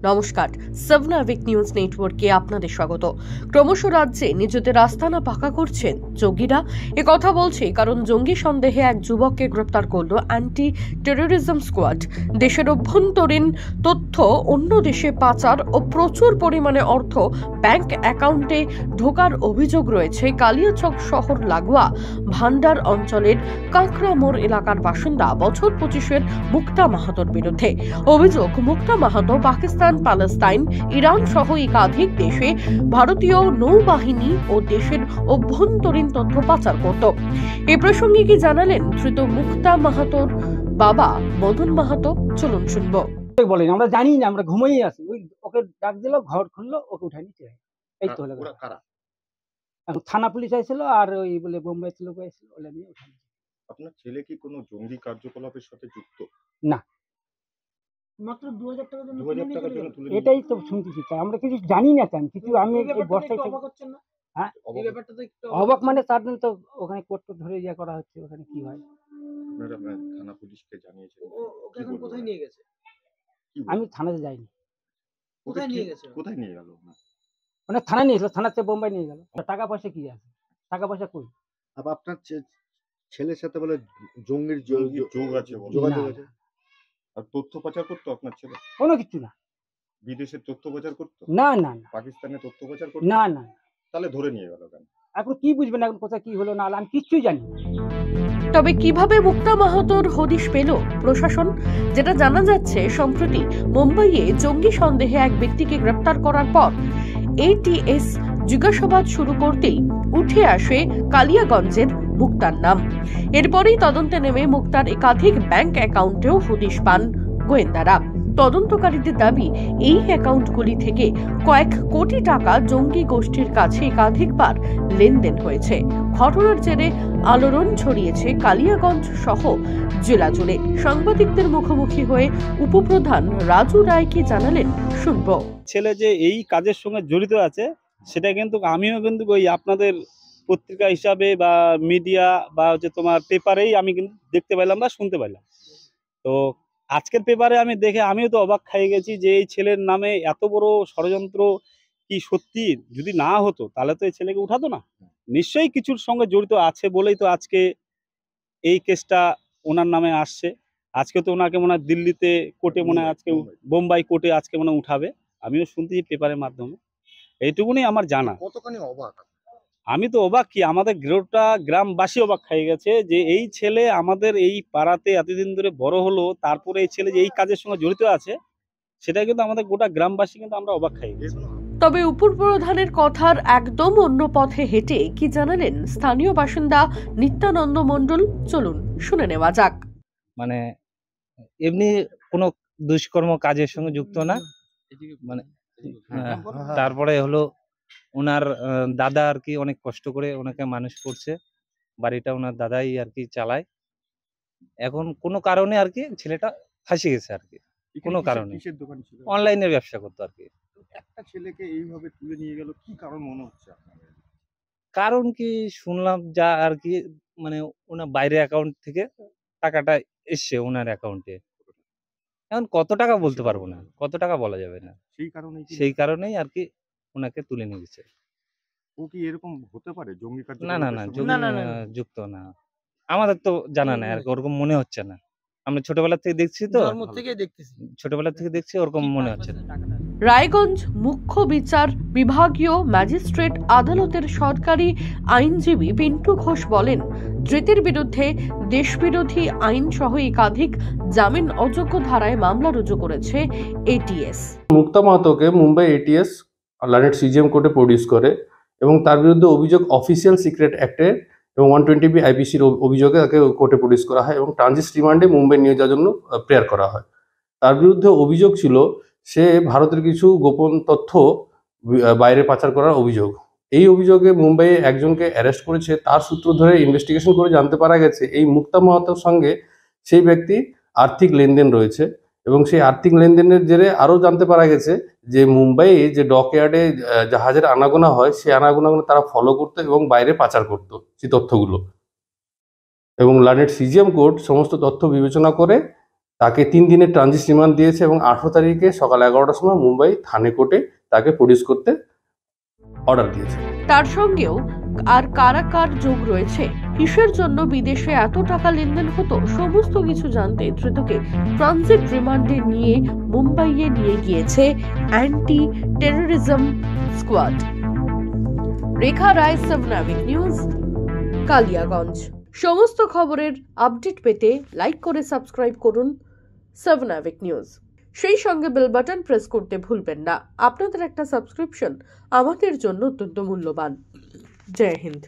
নমস্কার, সাবনাভিক নিউজ নেটওয়ার্কে আপনাদের স্বাগত। ক্রমশ রাজ্যে নিজেদের আস্তানা পাকা করছেন জঙ্গিরা। কথা বলছে কারণ জঙ্গি সন্দেহে এক যুবককে গ্রেপ্তার করল অ্যান্টি টেরোরিজম স্কোয়াড। দেশের অভ্যন্তরীণ তথ্য অন্য দেশে পাচার ও প্রচুর পরিমাণে অর্থ ব্যাংক অ্যাকাউন্টে ঢোকার অভিযোগ রয়েছে কালিয়াচক শহর লাগোয়া ভান্ডার অঞ্চলের কাঁকড়ামোড় এলাকার বাসিন্দা বছর 25-এর মুক্তা মাহাতোর বিরুদ্ধে। অভিযোগ, মুক্তা মাহাতো পাকিস্তান, পালেস্তাইন, ইরান সহ একাধিক দেশে ভারতীয় নৌবাহিনী ও দেশের অভ্যন্তরীণ তথ্য পাচার করত। এ প্রসঙ্গে কি জানালেন ধৃত মুক্তা মাহাতোর বাবা মদন মাহাতো? চলুন শুনবো। বলেন, আমরা জানি না, আমরা ঘুমিয়ে আছি। ওই ওকে ডাক দিল, ঘর খুললো, ওকে উঠাই নিচ্ছে। এই তো হলো থানা পুলিশ আইছিল আর ওই বলে বোম্বাই ছিল ওলে নিয়ে উঠাই নিচ্ছে। আপনার ছেলে কি কোনো জঙ্গি কার্যকলাপের সাথে যুক্ত? না, মাত্র 2000 টাকা তুলে এটাই তো শুনতেছি। আমরা কিছু জানি না, কিছু আমি এই বর্ষায় অবাক হচ্ছেন না? হ্যাঁ, এই ব্যাপারটা তো একটু অবাক মানে তার জন্য তো ওখানে কোর্ট ধরে ইয়ে করা হচ্ছে, ওখানে কি হয়। আপনারা থানা পুলিশকে জানিয়েছেন? ওকে এখন কোথায় নিয়ে গেছে? আমি থানাতে যাইনি। কোথায় নিয়ে গেছে? কোথায় নিয়ে গেল? মানে থানা নিয়ে গেল, থানাতে বোম্বাই নিয়ে গেল। টাকা পয়সা কি আছে? টাকা পয়সা কই? আবার আপনার ছেলের সাথে বলে জঙ্গির যোগ আছে, যোগাযোগ আছে। আর তথ্য পাচার করতো আপনার ছেলে? কোনো কিছু না। বিদেশের তথ্য পাচার করতো? না না না। পাকিস্তানের তথ্য পাচার করতো? না না। তাহলে ধরে নিয়ে গেল কেন? এখন কি বুঝবেন, এখন কোথায় কি হলো না হলো আমি কিচ্ছুই জানি। তবে কিভাবে মুক্তা মাহাতোর হদিশ পেল প্রশাসন? যেটা জানা যাচ্ছে, সম্প্রতি মুম্বাইয়ে জঙ্গি সন্দেহে এক ব্যক্তিকে গ্রেপ্তার করার পর এটিএস জিজ্ঞাসাবাদ শুরু করতেই উঠে আসে কালিয়াগঞ্জের মুক্তার নাম। এরপরেই তদন্তে নেমে মুক্তার একাধিক ব্যাংক অ্যাকাউন্টেও হদিশ পান গোয়েন্দারা। তদন্তকারীদের দাবি, এই অ্যাকাউন্টগুলি থেকে কয়েক কোটি টাকা জঙ্গি গোষ্ঠীর কাছে একাধিকবার লেনদেন হয়েছে। ঘটনার জেরে আলোড়ন ছড়িয়েছে কালিয়াগঞ্জ সহ জেলা জুড়ে। সাংবাদিকদের মুখোমুখি হয়ে উপপ্রধান রাজু রায় কি জানালেন শুনব। ছেলে যে এই কাজের সঙ্গে জড়িত আছে সেটা কিন্তু আমিও কিন্তু ওই আপনাদের পত্রিকা হিসাবে বা মিডিয়া বা হচ্ছে তোমার পেপারেই আমি কিন্তু দেখতে পেলাম বা শুনতে পেলাম। তো আজকের পেপারে আমি দেখে আমিও তো অবাক খেয়ে গেছি যে এই ছেলের নামে এত বড় ষড়যন্ত্র কি সত্যি? যদি না হতো তাহলে তো এই ছেলেকে উঠাতো না। নিশ্চয়ই কিছুর সঙ্গে জড়িত আছে বলেই তো আজকে এই কেসটা ওনার নামে আসছে। আজকে তো ওনাকে মনে হয় দিল্লিতে কোর্টে মনে হয় আজকে বোম্বাই কোর্টে আজকে মনে উঠাবে, আমিও শুনতেছি পেপারের মাধ্যমে। এইটুকুনি আমার জানা। কতখানি অবাক? আমি তো অবাক, কি আমাদের গোটা গ্রামবাসী অবাক খেয়ে গেছে যে এই ছেলে আমাদের এই পাড়াতে এতদিন ধরে বড় হলো, তারপরে এই ছেলে যে এই কাজের সঙ্গে জড়িত আছে সেটা কিন্তু আমাদের গোটা গ্রামবাসী কিন্তু আমরা অবাক খেয়ে গেছি। তবে উপপ্রধানের কথার একদম অন্য পথে হেঁটে কি জানালেন স্থানীয় বাসিন্দা নিত্যানন্দ মণ্ডল? চলুন শুনে নেওয়া যাক। মানে এমনি কোনো দুষ্কর্ম কাজের সঙ্গে যুক্ত না, মানে তারপরে হলো ওনার দাদা আর কি অনেক কষ্ট করে ওনাকে মানুষ করছে, বাড়িটা ওনার দাদাই আর কি চালায়। এখন কোনো কারণে আর কি ছেলেটা ফাঁসে গেছে আর কি, কোনো কারণে অনলাইনের ব্যবসা করতো আর কি। একটা ছেলেকে এইভাবে তুলে নিয়ে গেল, কি কারণ মনে হচ্ছে আপনাদের? কারণ কি শুনলাম যা আর কি, মানে ওনার বাইরে অ্যাকাউন্ট থেকে টাকাটা এসছে ওনার অ্যাকাউন্টে। এখন কত টাকা বলতে পারবো না, কত টাকা বলা যাবে না, সেই কারণেই আর কি ওনাকে তুলে নিয়ে গেছে। ও কি এরকম হতে পারে জঙ্গি কার্য? না না না, যুক্ত না, আমাদের তো জানা নাই আর কি, ওরকম মনে হচ্ছে না। আমরা ছোটবেলা থেকে দেখছি, তো ছোটবেলা থেকে দেখছি, ওরকম মনে হচ্ছে না। রায়গঞ্জ মুখ্য বিচার বিভাগীয় ম্যাজিস্ট্রেট আদালতের সরকারি আইনজীবী পিন্টু ঘোষ বলেন, ধৃতের বিরুদ্ধে দেশবিরোধী আইন সহ একাধিক জামিন অযোগ্য ধারায় মামলা রুজু করেছে এটিএস। মুক্তা মাহাতোকে মুম্বাই এটিএস লানেট সিজিএম কোর্টে প্রডিউস করে এবং তার বিরুদ্ধে অভিযোগ অফিসিয়াল সিক্রেট অ্যাক্টে এবং 120B আইপিসির অভিযোগে তাকে কোর্টে প্রডিউস করা হয় এবং ট্রানজিট রিমান্ডে মুম্বাই নিয়ে যাওয়ার জন্য প্রেয়ার করা হয়। তার বিরুদ্ধে অভিযোগ ছিল সে ভারতের কিছু গোপন তথ্য বাইরে পাচার করার অভিযোগ। এই অভিযোগে মুম্বাইয়ে একজনকে অ্যারেস্ট করেছে। তার সূত্র ধরে ইনভেস্টিগেশন করে জানতে পারা গেছে এই মুক্তা মাহাতোর সঙ্গে সেই ব্যক্তি আর্থিক লেনদেন রয়েছে এবং সেই আর্থিক লেনদেনের জেরে আরও জানতে পারা গেছে যে মুম্বাইয়ে যে ডকইয়ার্ডে জাহাজের আনাগোনা হয় সেই আনাগোনাগুলো তারা ফলো করতো এবং বাইরে পাচার করতো সেই তথ্যগুলো। এবং লানেট সিজিএম কোর্ট সমস্ত তথ্য বিবেচনা করে তাকে 3 দিনের ট্রানজিট রিমান্ড দিয়েছে এবং 18 তারিখে সকাল 11টার সময় মুম্বাই থানে কোর্টে তাকে প্রডিউস করতে অর্ডার দিয়েছে। তার সঙ্গেও আর কারা কার যোগ রয়েছে, কিসের জন্য বিদেশে এত টাকা লেনদেন হতো, সমস্ত কিছু জানতে ধৃতকে ট্রানজিট রিমান্ডে নিয়ে মুম্বাইয়ে নিয়ে গিয়েছে অ্যান্টি টেররিজম স্কোয়াড। রেখা রায়, 7 আভিক নিউজ, কালিয়াগঞ্জ। সমস্ত খবরের আপডেট পেতে লাইক করে সাবস্ক্রাইব করুন 7 আভিক নিউজ। সেই সঙ্গে বেল বাটন প্রেস করতে ভুলবেন না। আপনাদের একটা সাবস্ক্রিপশন আমাদের জন্য অত্যন্ত মূল্যবান। জয় হিন্দ।